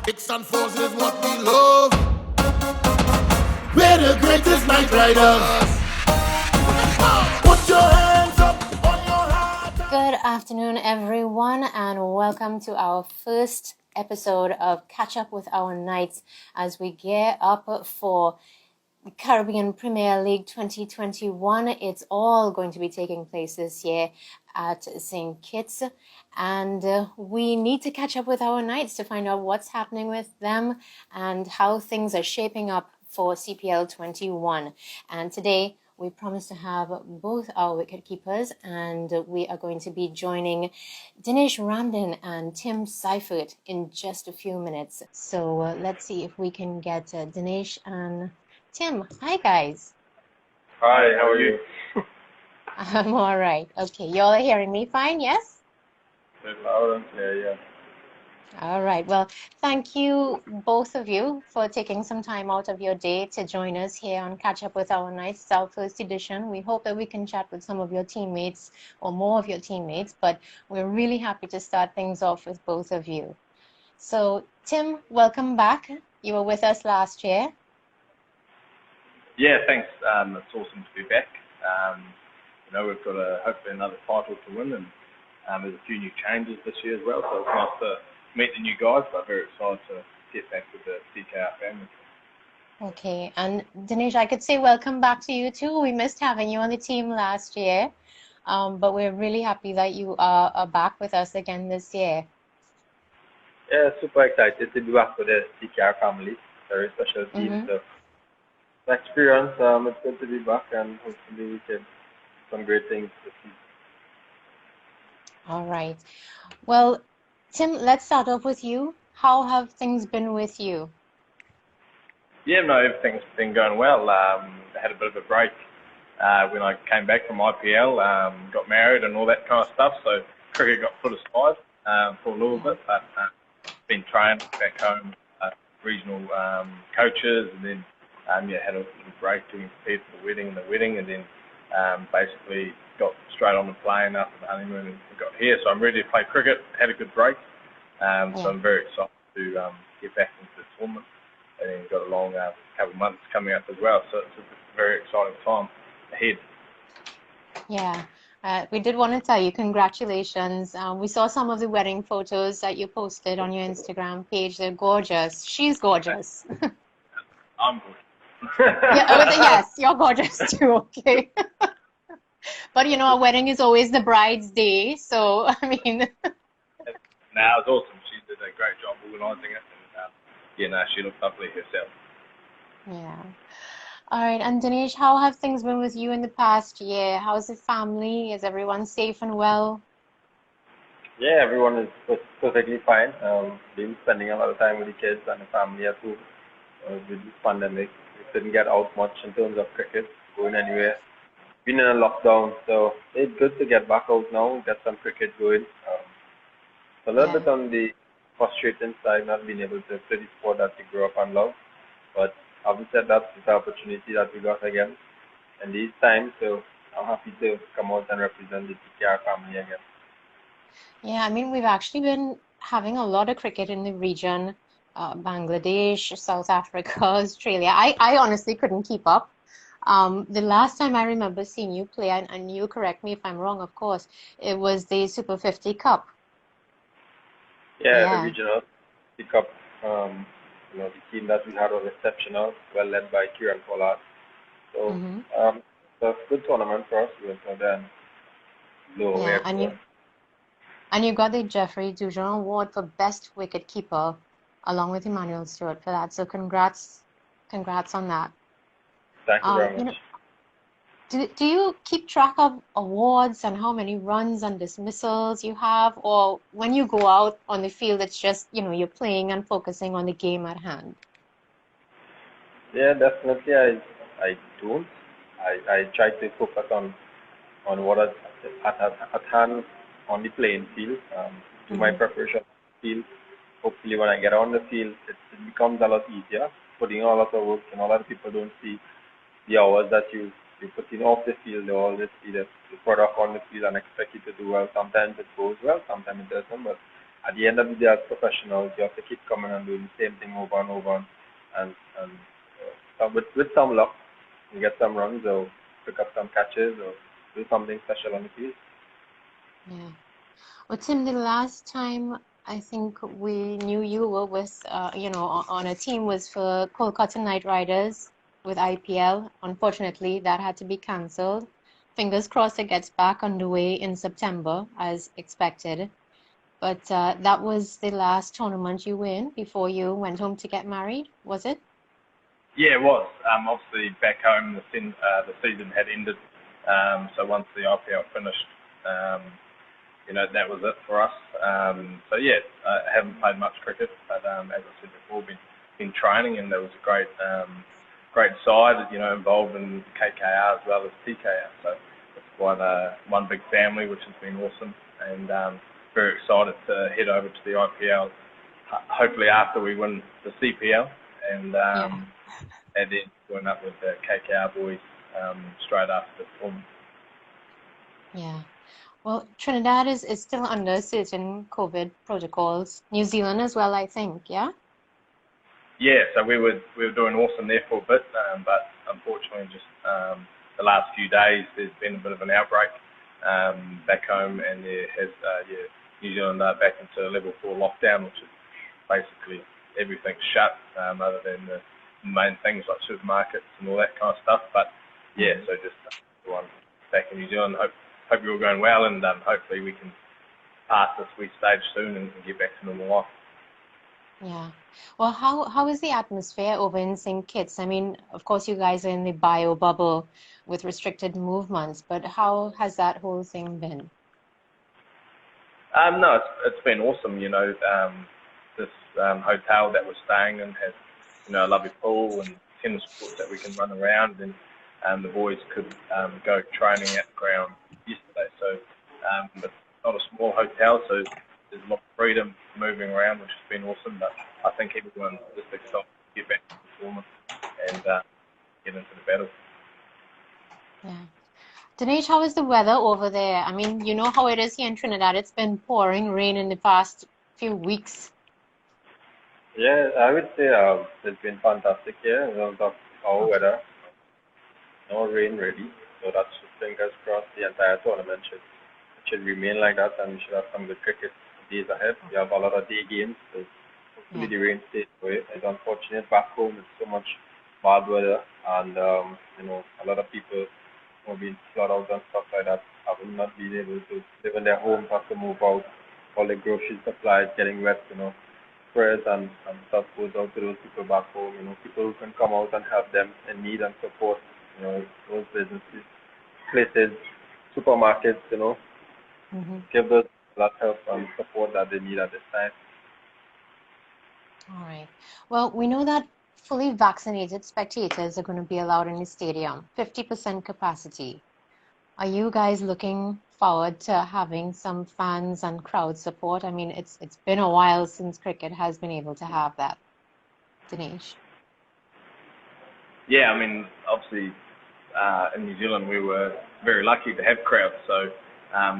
Six and fours is what we love. We're the greatest night riders. Put your hands up on your heart. Good afternoon, everyone, and welcome to our first episode of Catch Up with Our Knights as we gear up for the Caribbean Premier League 2021. It's all going to be taking place this year at St. Kitts, and we need to catch up with our Knights to find out what's happening with them and how things are shaping up for CPL 21. And today we promise to have both our wicket keepers, and we are going to be joining Denesh, Ramdin and Tim Seifert in just a few minutes. So let's see if we can get Denesh and Tim. Hi, guys. Hi, how are you? I'm all right. Okay, y'all are hearing me fine, yes? Loud and clear, yeah. All right. Well, thank you, both of you, for taking some time out of your day to join us here on Catch Up with Our Knights. It's our first edition. We hope that we can chat with some of your teammates or more of your teammates, but we're really happy to start things off with both of you. So, Tim, welcome back. You were with us last year. Yeah, thanks. It's awesome to be back. We've got hopefully another title to win, and there's a few new changes this year as well, so it's nice to meet the new guys, but very excited to get back with the CKR family. Okay, and Denesh, I could say welcome back to you too. We missed having you on the team last year, but we're really happy that you are back with us again this year. Yeah, super excited to be back with the CKR family. Very special team. So the experience, it's good to be back, and hopefully we can do some great things this season. All right. Well, Tim, let's start off with you. How have things been with you? Yeah, no, everything's been going well. I had a bit of a break when I came back from IPL, got married and all that kind of stuff, so cricket got put aside for a little bit, but been training back home, regional coaches, and then had a little break doing prepared for the wedding, and then basically got straight on the plane after the honeymoon and got here. So I'm ready to play cricket, had a good break, so I'm very excited to get back into the tournament, and then got a long couple of months coming up as well, so it's a very exciting time ahead. Yeah. We did want to tell you congratulations. We saw some of the wedding photos that you posted on your Instagram page. They're gorgeous. She's gorgeous. I'm good. Yes, you're gorgeous too, okay. But a wedding is always the bride's day, so I mean. Nah, it was awesome. She did a great job organising it, and she looked lovely herself. Yeah. All right, and Denesh, how have things been with you in the past year? How's the family? Is everyone safe and well? Yeah, everyone is perfectly fine. Been spending a lot of time with the kids and the family at home with this pandemic. We couldn't get out much in terms of cricket, going anywhere. Been in a lockdown, so it's good to get back out now, get some cricket going. A little bit on the frustrating side, not being able to play the sport that we grew up and love, but having said that, it's an opportunity that we got again in these times, so I'm happy to come out and represent the TKR family again. Yeah, I mean, we've actually been having a lot of cricket in the region, Bangladesh, South Africa, Australia. I honestly couldn't keep up. The last time I remember seeing you play, and you correct me if I'm wrong, of course, it was the Super 50 Cup. Yeah, the regional Cup. The team that we had was exceptional, well led by Kieran Pollard. So it's a good tournament for us. We went out there and blew away everyone. And you got the Jeffrey Dujon Award for Best Wicket Keeper, along with Emmanuel Stewart for that. So congrats on that. Thank you very much. Do you keep track of awards and how many runs and dismissals you have, or when you go out on the field, it's just you're playing and focusing on the game at hand? Yeah, definitely. I don't. I try to focus on what is at hand on the playing field. Do my preparation on the field. Hopefully, when I get on the field, it becomes a lot easier. Putting a lot of work, and a lot of people don't see the hours that you put in off the field. They always see the product on the field and expect you to do well. Sometimes it goes well, sometimes it doesn't. But at the end of the day, as professionals, you have to keep coming and doing the same thing over and over, and with some luck, you get some runs or pick up some catches or do something special on the field. Yeah. Well, Tim, the last time I think we knew you were with, on a team was for Kolkata Knight Riders with IPL. Unfortunately, that had to be cancelled. Fingers crossed it gets back underway in September as expected. But that was the last tournament you were in before you went home to get married, was it? Yeah, it was. Obviously, back home, the season had ended. So once the IPL finished, that was it for us. So yeah, I haven't played much cricket, but as I said before, been training, and there was a great side, involved in KKR as well as TKR. So it's quite one big family, which has been awesome, and very excited to head over to the IPL. Hopefully after we win the CPL, and then join up with the KKR boys straight after the tournament. Yeah. Well, Trinidad is still under certain COVID protocols. New Zealand as well, I think, yeah? Yeah, so we were doing awesome there for a bit, but unfortunately just the last few days there's been a bit of an outbreak back home, and there has New Zealand back into level 4 lockdown, which is basically everything's shut other than the main things like supermarkets and all that kind of stuff. But yeah, so just everyone back in New Zealand. Hope you're all going well, and hopefully we can pass this week stage soon and get back to normal life. Yeah. Well, how is the atmosphere over in St. Kitts? I mean, of course, you guys are in the bio bubble with restricted movements, but how has that whole thing been? No, it's been awesome. This hotel that we're staying in has, a lovely pool and tennis courts that we can run around, and the boys could go training at the ground yesterday. So it's not a small hotel, so there's a lot of freedom moving around, which has been awesome. But I think everyone's just excited to get back to performance and get into the battle. Yeah. Denesh, how is the weather over there? I mean, you know how it is here in Trinidad. It's been pouring rain in the past few weeks. Yeah, I would say it's been fantastic here in terms of our weather. No rain really, so that's fingers crossed the entire tournament should remain like that, and we should have some good cricket days ahead. We have a lot of day games, so hopefully the rain stays away. It's unfortunate back home, it's so much bad weather, and a lot of people being flooded out and stuff like that, have not been able to live in their homes, have to move out. All the grocery supplies getting wet, prayers and stuff goes out to those people back home, people who can come out and help them in need and support, those businesses, places, supermarkets, give those that help and support that they need at this time. All right. Well, we know that fully vaccinated spectators are going to be allowed in the stadium, 50% capacity. Are you guys looking forward to having some fans and crowd support? I mean, it's been a while since cricket has been able to have that. Denesh? Yeah, I mean, obviously in New Zealand we were very lucky to have crowds. So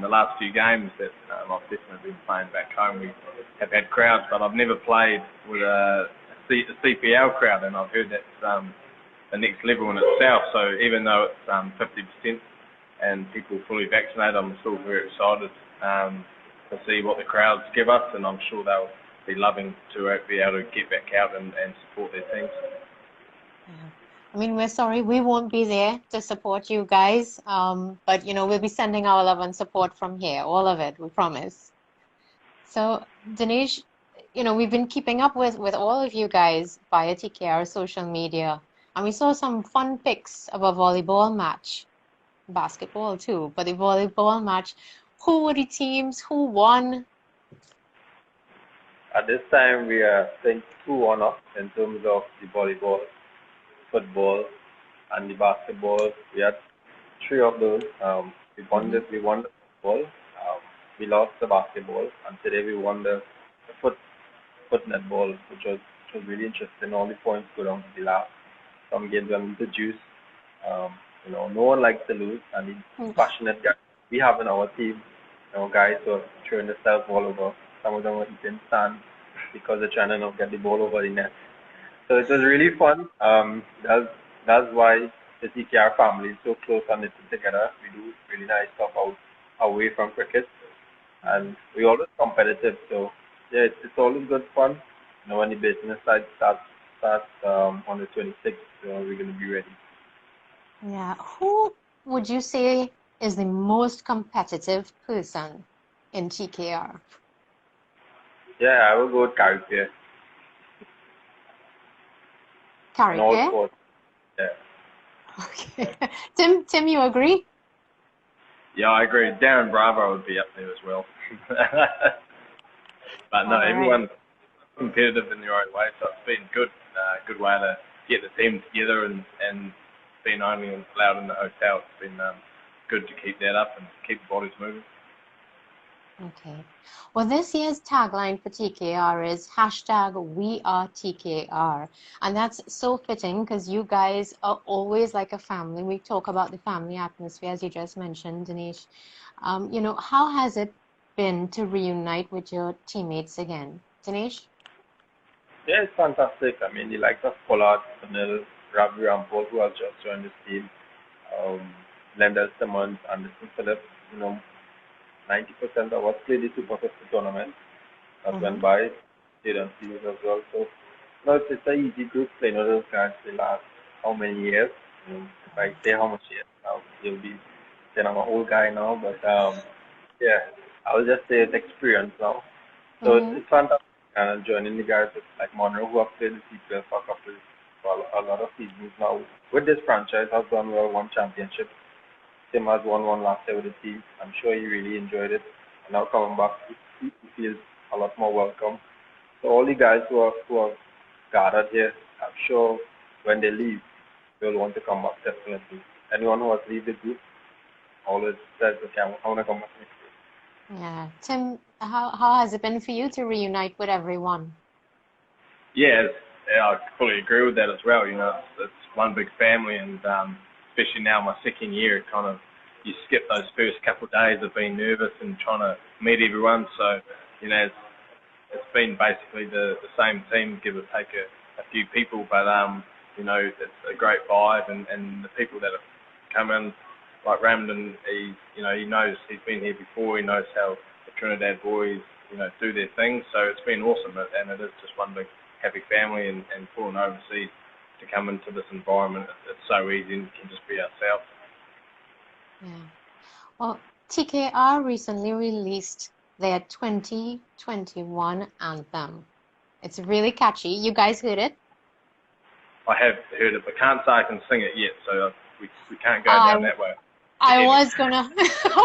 the last few games that I've definitely been playing back home, we have had crowds, but I've never played with a CPL crowd, and I've heard that's the next level in itself. So even though it's 50% and people fully vaccinated, I'm still very excited to see what the crowds give us, and I'm sure they'll be loving to be able to get back out and support their teams. Yeah. I mean, we're sorry we won't be there to support you guys, but we'll be sending our love and support from here, all of it, we promise. So, Denesh, we've been keeping up with all of you guys via TKR social media, and we saw some fun pics of a volleyball match, basketball too, but the volleyball match. Who were the teams? Who won? At this time, we are playing 2-1 up in terms of the volleyball, football, and the basketball. We had 3 of those. We won the football. We lost the basketball, and today we won the foot netball, which was really interesting. All the points go down to the last. Some games went to juice. No one likes to lose, and the passionate guys we have in our team, guys who are throwing themselves all over. some of them were eating sand because they're trying to not get the ball over the net. So it was really fun. That's why the TKR family is so close and knitted together. We do really nice stuff away from cricket, and we always competitive. So yeah, it's always good fun. You know, when the business side starts on the 26th, we're gonna be ready. Yeah. Who would you say is the most competitive person in TKR? Yeah, I will go with Caribbean in all Karike? sports. Yeah. Okay. Tim, you agree? Yeah, I agree. Darren Bravo would be up there as well. But no, All right. everyone's competitive in their own way, so it's been good. Good way to get the team together and being only allowed in the hotel. It's been good to keep that up and keep the bodies moving. Okay. Well, this year's tagline for TKR is #WeAreTKR. And that's so fitting because you guys are always like a family. We talk about the family atmosphere, as you just mentioned, Denesh. How has it been to reunite with your teammates again? Dinesh? Yeah, it's fantastic. I mean, the likes of Pollard, Sunil, Ravi Rampal, who has just joined the team, Lendell Simmons, Anderson Phillips, 90% of us played the Super 50 tournament that went by, did on series as well. So, no, it's an easy group playing with those guys the last how many years? If I say how much years now, you'll be saying I'm an old guy now, but yeah, I will just say it's experience now. So it's fantastic. And joining the guys with like Monroe, who have played the CPL for a lot of seasons now. With this franchise, has done well, won championship. Tim has won one last year with the team. I'm sure he really enjoyed it. And now coming back, he feels a lot more welcome. So all the guys who are gathered here, I'm sure when they leave, they'll want to come back definitely. Anyone who has leave the group always says, okay, I want to come back next year. Yeah. Tim, how has it been for you to reunite with everyone? Yeah, I fully agree with that as well. It's one big family, and especially now my second year, kind of you skip those first couple of days of being nervous and trying to meet everyone. So it's been basically the same team, give or take a few people, but it's a great vibe, and the people that have come in, like Ramdin, he knows, he's been here before, he knows how the Trinidad boys, do their thing, so it's been awesome, and it is just one big happy family, and pulling overseas to come into this environment, it's so easy, and we can just be ourselves. Yeah. Well, TKR recently released their 2021 anthem. It's really catchy. You guys heard it? I have heard it, but can't say I can sing it yet, so we can't go down that way. I was gonna.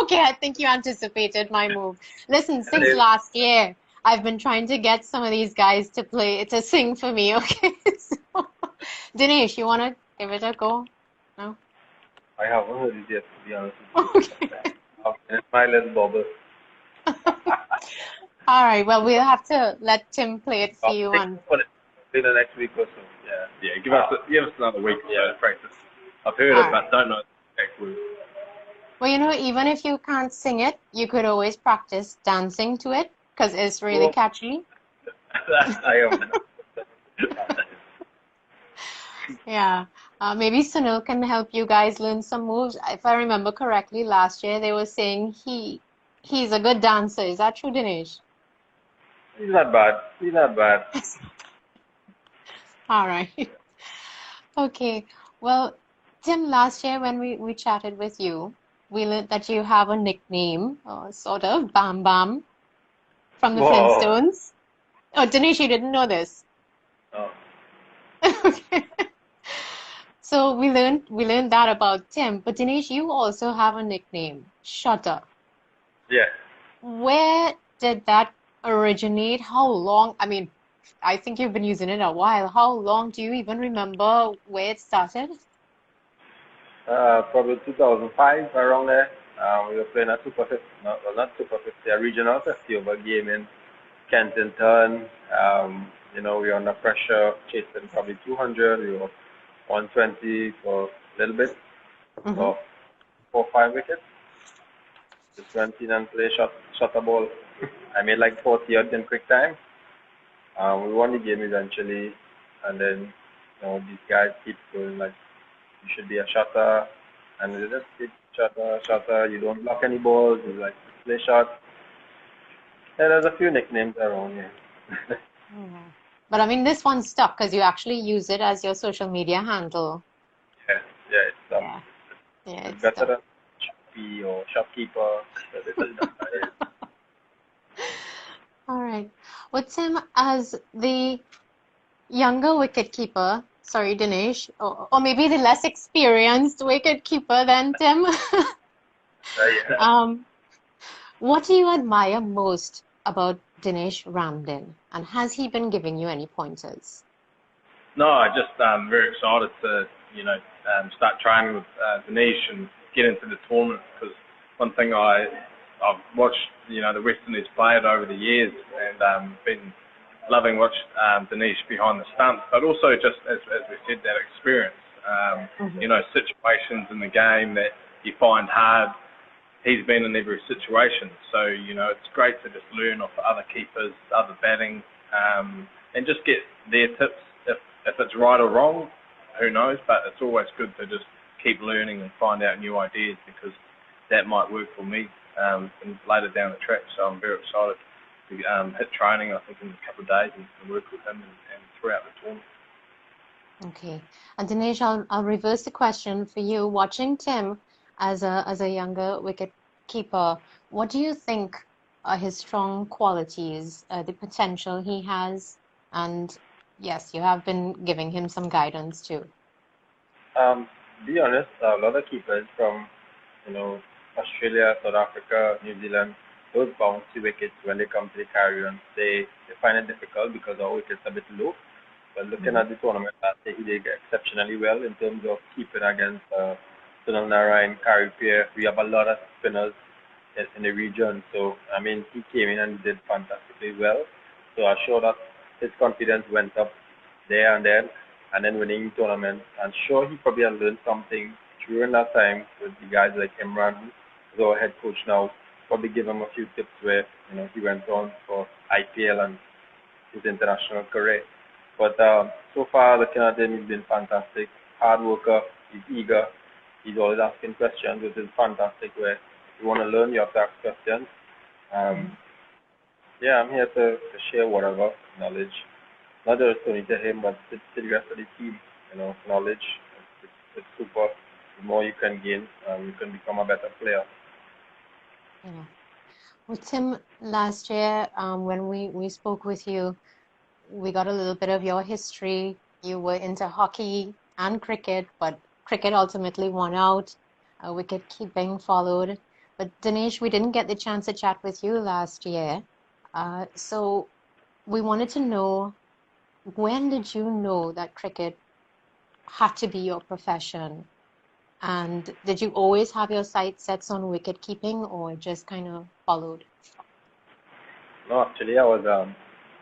Okay, I think you anticipated my move. Listen, since last year, I've been trying to get some of these guys to sing for me. Okay, so, Dinesh, you wanna give it a go? No. I haven't heard it yet, to be honest with you. Okay. It's my little bubble. All right. Well, we'll have to let Tim play it for you and. In the next week or so. Yeah. Yeah, give us another week or so to practice. I've heard it, but don't know the exact words. Well, even if you can't sing it, you could always practice dancing to it because it's really catchy. I am. Yeah. Maybe Sunil can help you guys learn some moves. If I remember correctly, last year they were saying he's a good dancer. Is that true, Dinesh? He's not bad. All right. Okay. Well, Tim, last year when we chatted with you, we learned that you have a nickname, sort of, Bam Bam, from the Flintstones. Oh, Dinesh, you didn't know this. Oh. Okay. So we learned that about Tim, but Dinesh, you also have a nickname, Shutter. Yeah. Where did that originate? How long? I mean, I think you've been using it a while. How long do you even remember where it started? Probably 2005, around there. We were playing a Super 50, not Super 50, a regional 50 over game in Kensington. We were under pressure, chasing probably 200. We were 120 for a little bit, so 4 or 5 wickets. Just went in and played shot a ball I made like 40 yards in quick time. We won the game eventually, and then these guys keep going like you should be a shotter, and they just keep shotter. You don't block any balls. You like play shots. Yeah, there's a few nicknames around here. Mhm. But I mean, this one stuck because you actually use it as your social media handle. Yeah, yeah, Yeah, yeah, it's it's better stuck. than Shopee or shopkeeper. All right. Well, Tim, as the younger wicketkeeper, sorry, Dinesh, or maybe the less experienced wicketkeeper than Tim, Yeah. um, what do you admire most about Dinesh Ramdin? And has he been giving you any pointers? No, I just very excited to start training with Denesh and get into the tournament, because one thing I've watched the West Indies played over the years, and been loving watching Denesh behind the stumps, but also just as we said, that experience, situations in the game that you find hard. He's been in every situation, so it's great to just learn off other keepers, other batting, and just get their tips. If it's right or wrong, who knows? But it's always good to just keep learning and find out new ideas, because that might work for me and later down the track. So I'm very excited to hit training, I think, in a couple of days, and work with him and throughout the tournament. Okay. And Dinesh, I'll reverse the question for you. Watching Tim as a younger wicket keeper, what do you think are his strong qualities, the potential he has? And yes, you have been giving him some guidance too. Be honest, a lot of keepers from Australia, South Africa, New Zealand, those bouncy wickets when they come to the Caribbean, they find it difficult because our wickets are a bit low. But looking at the tournament last year, he did exceptionally well in terms of keeping against Sunil Narayan, Kari Pierre. We have a lot of spinners in the region. So, I mean, he came in and did fantastically well. So I'm sure that his confidence went up there and then, and then winning the tournament. I'm sure he probably had learned something during that time with the guys like Imran, who's our head coach now. Probably give him a few tips where, he went on for IPL and his international career. But so far, looking at him, he's been fantastic. Hard worker, he's eager, he's always asking questions, which is fantastic. Where you want to learn, you have to ask questions. Yeah, I'm here to share whatever knowledge, not just only to him, but to the rest of the team. Knowledge, it's super. The more you can gain, you can become a better player. Yeah. Well, Tim, last year, when we spoke with you, we got a little bit of your history. You were into hockey and cricket, but cricket ultimately won out. Wicket keeping followed. But Dinesh, we didn't get the chance to chat with you last year. So we wanted to know, when did you know that cricket had to be your profession? And did you always have your sights set on wicket keeping, or just kind of followed? No, actually, I was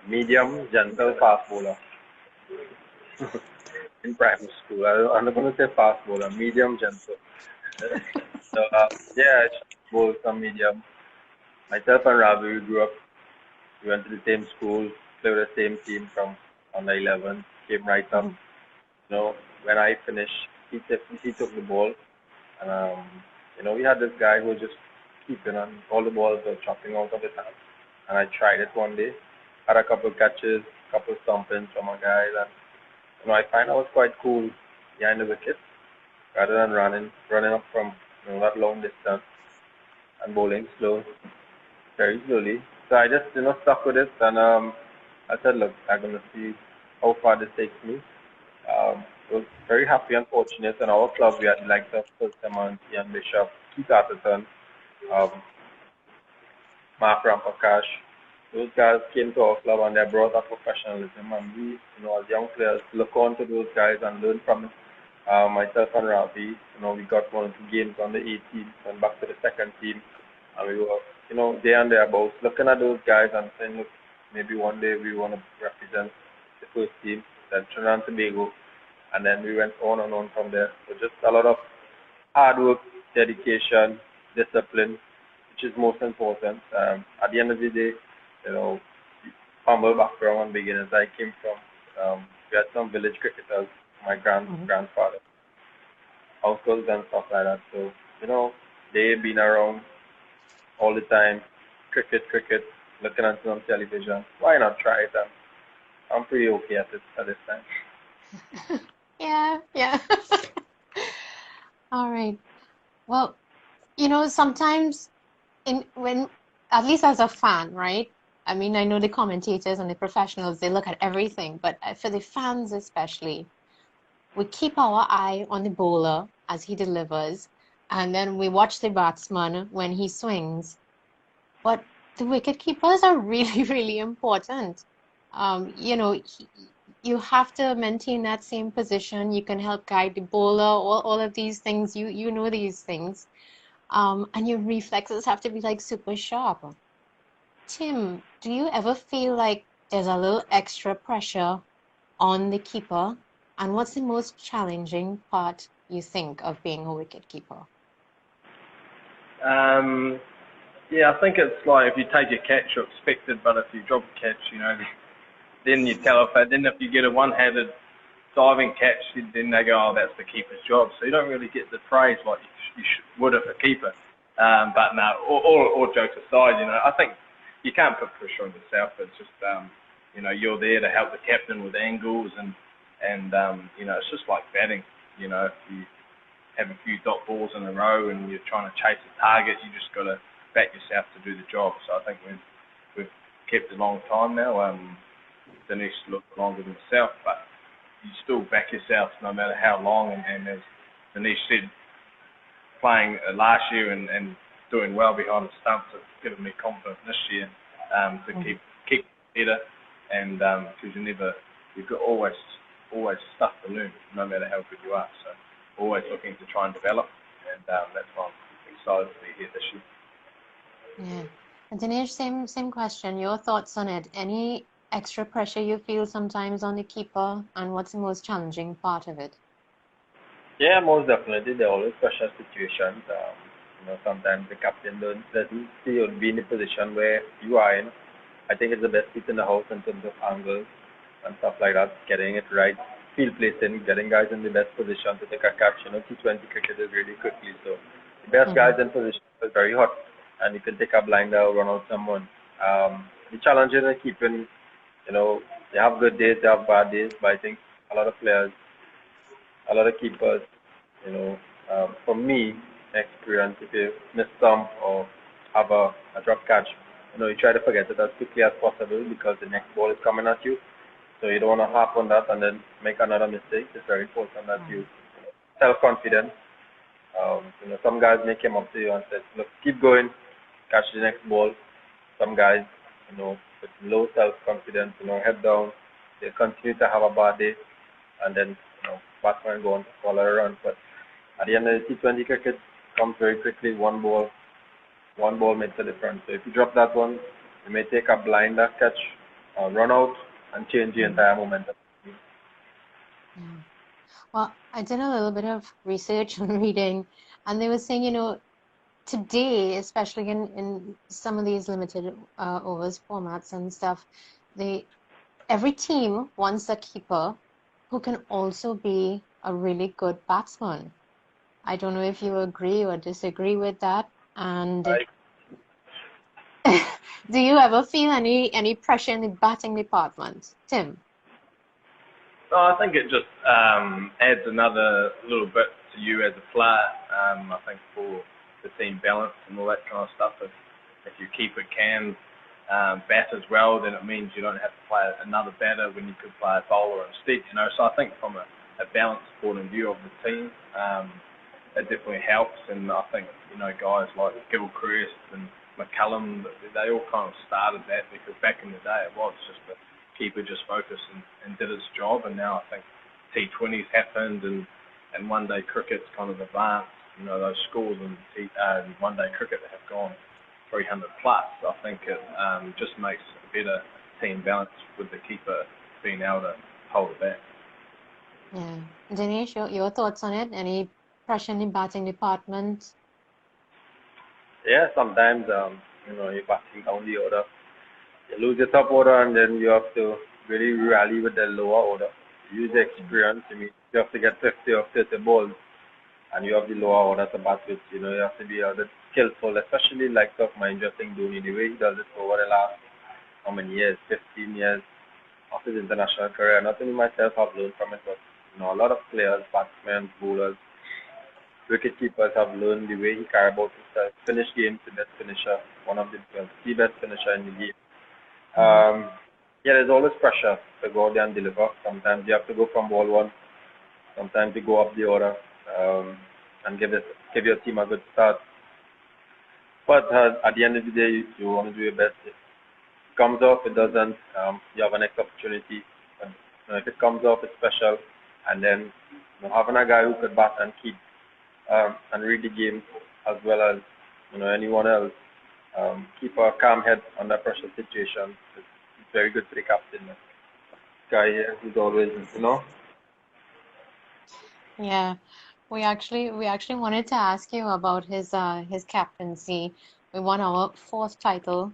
medium, gentle fast bowler in primary school. I'm not going to say fast bowler, medium, gentle. So, yeah, I bowled some medium. Myself and Ravi, we grew up. We went to the same school, played with the same team from under 11, came right up. When I finished, he took the ball. And, we had this guy who was just keeping on. All the balls were chopping out of his hand. And I tried it one day. Had a couple of catches, couple of stompings from a guy. And, I find I was quite cool behind the wicket rather than running up from that long distance and bowling very slowly. So I just, stuck with it. And I said, look, I'm going to see how far this takes me. I was very happy and fortunate. In our club, we had the likes of Phil Ian Bishop, Keith Atherton, Mark Rampakash. Those guys came to our club and they brought up professionalism. And we, as young players, look on to those guys and learn from it. Myself and Ravi, we got 1 or 2 games on the A team, went back to the second team. And we were, there and thereabouts, looking at those guys and saying, look, maybe one day we want to represent the first team, then Trinidad and Tobago. And then we went on and on from there. So just a lot of hard work, dedication, discipline, which is most important. At the end of the day, you know, humble background and beginners I came from. We had some village cricketers, my grandfather, uncles and stuff like that. So, they've been around all the time, cricket, looking at some television. Why not try it? I'm pretty okay at it at this time. Yeah. All right. Well, sometimes when, at least as a fan, right? I mean, I know the commentators and the professionals, they look at everything, but for the fans especially, we keep our eye on the bowler as he delivers, and then we watch the batsman when he swings. But the wicket keepers are really, really important. You have to maintain that same position. You can help guide the bowler, all of these things. You know these things. And your reflexes have to be like super sharp. Tim, do you ever feel like there's a little extra pressure on the keeper? And what's the most challenging part, you think, of being a wicket keeper? Yeah, I think it's like if you take a catch, you're expected, but if you drop a catch, then you tell then if you get a one-handed diving catch, then they go, oh, that's the keeper's job. So you don't really get the praise like you would if a keeper. But no, all jokes aside, I think you can't put pressure on yourself. It's just, you're there to help the captain with angles and it's just like batting. If you have a few dot balls in a row and you're trying to chase a target, you just got to back yourself to do the job. So I think we've kept a long time now. Denesh looked longer than myself, but you still back yourself no matter how long. And as Denesh said, playing last year and doing well behind the stumps, it's given me confidence this year to keep better. And because you've got always stuff to learn, no matter how good you are. So always looking to try and develop, and that's why I'm excited to be here this year. Yeah. And Dinesh, same question. Your thoughts on it? Any extra pressure you feel sometimes on the keeper, and what's the most challenging part of it? Yeah, most definitely. There are always special situations. Sometimes the captain doesn't see or be in the position where you are in. I think it's the best seat in the house in terms of angles and stuff like that, getting it right, field placing, getting guys in the best position to take a catch. T20 cricket is really quickly, so the best guys in position is very hot, and you can take a blinder or run out someone. The challenge is in keeping, they have good days, they have bad days, but I think a lot of players, a lot of keepers, for me, experience, if you miss some or have a drop catch, you try to forget it as quickly as possible because the next ball is coming at you. So you don't want to harp on that and then make another mistake. It's very important that you self-confidence. Some guys may come up to you and say, look, keep going, catch the next ball. Some guys, with low self-confidence, head down, they continue to have a bad day, and then, batsmen go on to follow a run. But at the end of the T20 cricket, comes very quickly. One ball makes a difference. So if you drop that one, you may take a blinder catch, run out, and change the entire momentum. Yeah. Well, I did a little bit of research and reading, and they were saying, today, especially in some of these limited overs formats and stuff, every team wants a keeper who can also be a really good batsman. I don't know if you agree or disagree with that. And do you ever feel any pressure in the batting department, Tim? No, I think it just adds another little bit to you as a player. I think for the team balance and all that kind of stuff, if your keeper can bat as well, then it means you don't have to play another batter when you could play a bowler instead. So I think from a balanced point of view of the team, it definitely helps. And I think guys like Gilchrist and McCullum, they all kind of started that because back in the day it was just the keeper just focused and did his job, and now I think T20s happened and one-day cricket's kind of advanced. Those scores in one-day cricket have gone 300 plus. I think it just makes a better team balance with the keeper being able to hold it back. Yeah. Dinesh, your thoughts on it? Any pressure in the batting department? Yeah, sometimes you're batting down the order. You lose your top order and then you have to really rally with the lower order. Use the experience. I mean, you have to get 50 or 30 balls and you have the lower order to bat with. You have to be a bit skillful, especially like of my interesting Dhoni, the way he does it over the last how many years, 15 years of his international career. Not only myself have learned from it, but a lot of players, batsmen, bowlers, wicket keepers have learned the way he carry about himself. Finish games, the best finisher, one of the best finisher in the game. Um, yeah, there's always pressure to go out there and deliver. Sometimes you have to go from ball one. Sometimes you go up the order and give your team a good start. But at the end of the day, you want to do your best. If it comes off, it doesn't. You have a next opportunity. And, if it comes off, it's special. And then having a guy who could bat and keep and read the game as well as anyone else. Keep a calm head under pressure situations. It's very good for the captain. Guy here who's always, Yeah, we actually wanted to ask you about his captaincy. We won our fourth title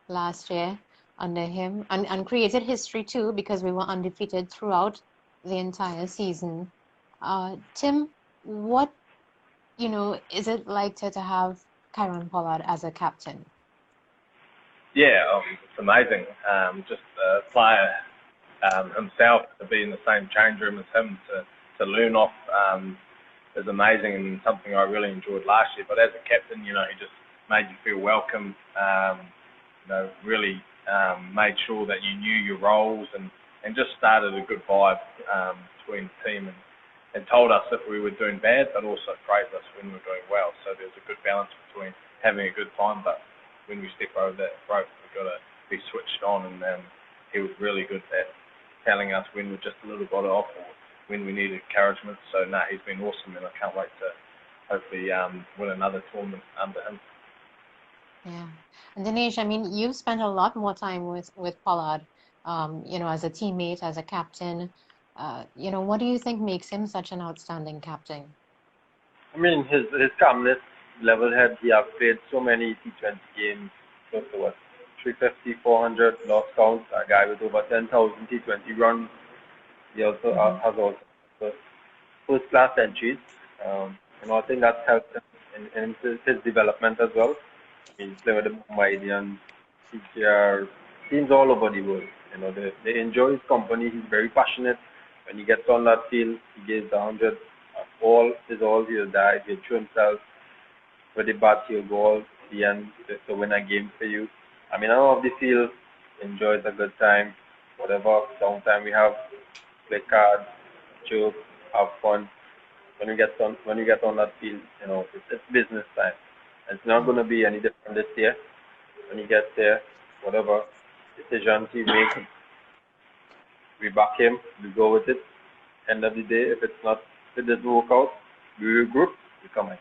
last year under him and created history too because we were undefeated throughout the entire season. Tim, what is it like to have Kieron Pollard as a captain? Yeah, it's amazing. Just a player himself to be in the same change room as him to learn off is amazing and something I really enjoyed last year. But as a captain, he just made you feel welcome. Really made sure that you knew your roles and just started a good vibe between the team and told us if we were doing bad, but also praised us when we were doing well. So there's a good balance between having a good time, but when we step over that rope, we've got to be switched on. And he was really good at telling us when we're just a little bit off or when we need encouragement. So he's been awesome, and I can't wait to hopefully win another tournament under him. Yeah. And Denesh, I mean, you've spent a lot more time with Pollard, as a teammate, as a captain. What do you think makes him such an outstanding captain? I mean, his calmness, level head. He has played so many T20 games, close to 350, 400 lost counts. A guy with over 10,000 T20 runs. He also has first class entries. I think that's helped him in his development as well. He's playing with the Mumbai Indians, CKR, teams all over the world. They enjoy his company. He's very passionate. When he gets on that field, he gives 100. All is all. He'll die. He'll show himself. With the bat, he'll go all the end to win a game for you. I mean, all of the field enjoys a good time. Whatever downtime we have, play cards, joke, have fun. When you get on that field, it's business time. It's not going to be any different this year. When he gets there, whatever decisions he makes, we back him, we go with it. End of the day, if it doesn't work out, we regroup, we come again.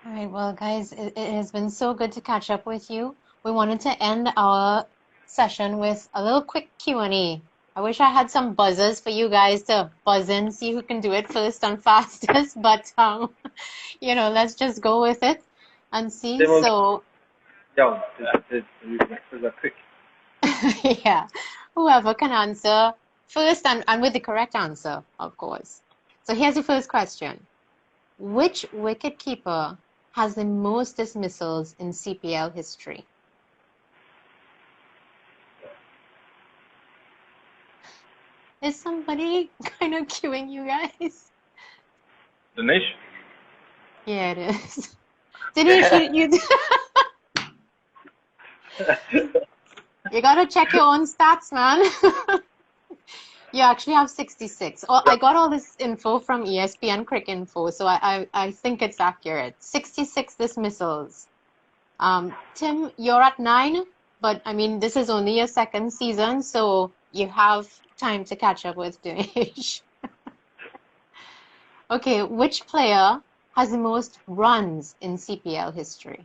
All right, well, guys, it has been so good to catch up with you. We wanted to end our session with a little quick Q&A. I wish I had some buzzers for you guys to buzz in, see who can do it first and fastest, but, let's just go with it and see. So, yeah, it's a quick. yeah, whoever can answer first and with the correct answer, of course. So here's the first question. Which wicket keeper has the most dismissals in CPL history? Is somebody kind of cueing you guys? Denesh? Yeah, it is. Denesh, you gotta check your own stats, man. You actually have 66. Oh, I got all this info from ESPN Cricinfo, so I think it's accurate. 66 dismissals. Tim, you're at 9, but I mean, this is only your second season, so you have time to catch up with Denesh. Okay, which player has the most runs in CPL history?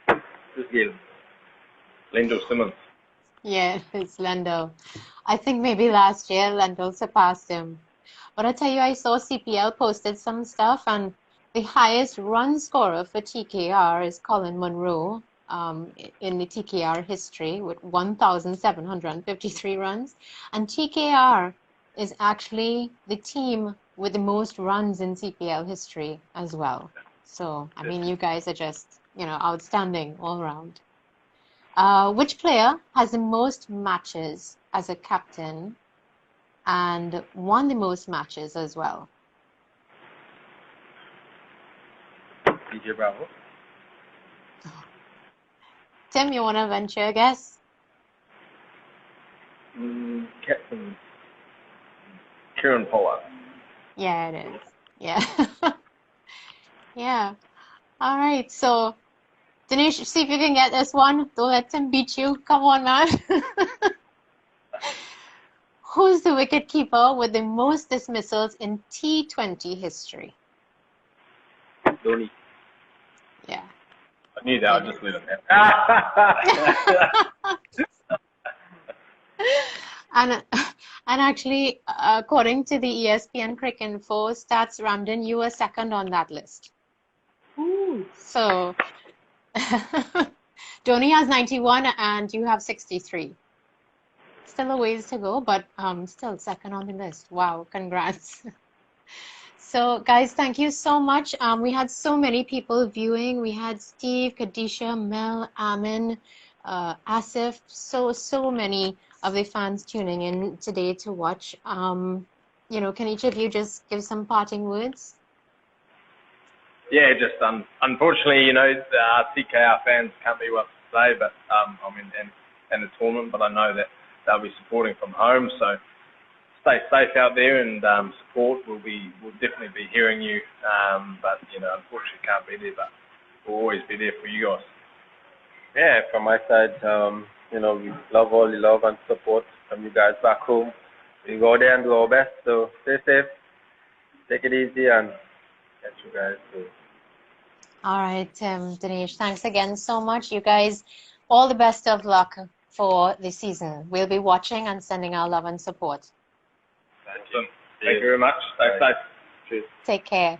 This game. Lendl Simmons. Yeah, it's Lendl. I think maybe last year Lendl surpassed him. But I tell you, I saw CPL posted some stuff, and the highest run scorer for TKR is Colin Monroe in the TKR history with 1,753 runs. And TKR is actually the team with the most runs in CPL history as well. So, I mean, you guys are just, outstanding all around. Which player has the most matches as a captain and won the most matches as well? DJ Bravo. Tim, you want to venture a guess? Captain Kieran Pollard. Yeah, it is. Yeah. Yeah. All right. So, Denesh, see if you can get this one. Don't let Tim beat you. Come on, man. Who's the wicket keeper with the most dismissals in T20 history? Dhoni. Yeah. I knew that. I'll just leave it there. And actually, according to the ESPN Cricket Info stats, Ramdin, you were second on that list. Ooh. So, Dhoni has 91 and you have 63. Still a ways to go, but still second on the list. Wow, congrats. So, guys, thank you so much. We had so many people viewing. We had Steve, Kadisha, Mel, Amin, Asif, so many of the fans tuning in today to watch. Can each of you just give some parting words? Yeah, just unfortunately, the CKR fans can't be what to say, but and the tournament, but I know that they'll be supporting from home, so stay safe out there and support. We'll definitely be hearing you, but unfortunately can't be there, but we'll always be there for you guys. Yeah, from my side, we love all the love and support from you guys back home. We go there and do our best, so stay safe, take it easy, and catch you guys soon. All right, Denesh, thanks again so much. You guys, all the best of luck for the season. We'll be watching and sending our love and support. Thank you very much. Stay safe. Cheers. Take care.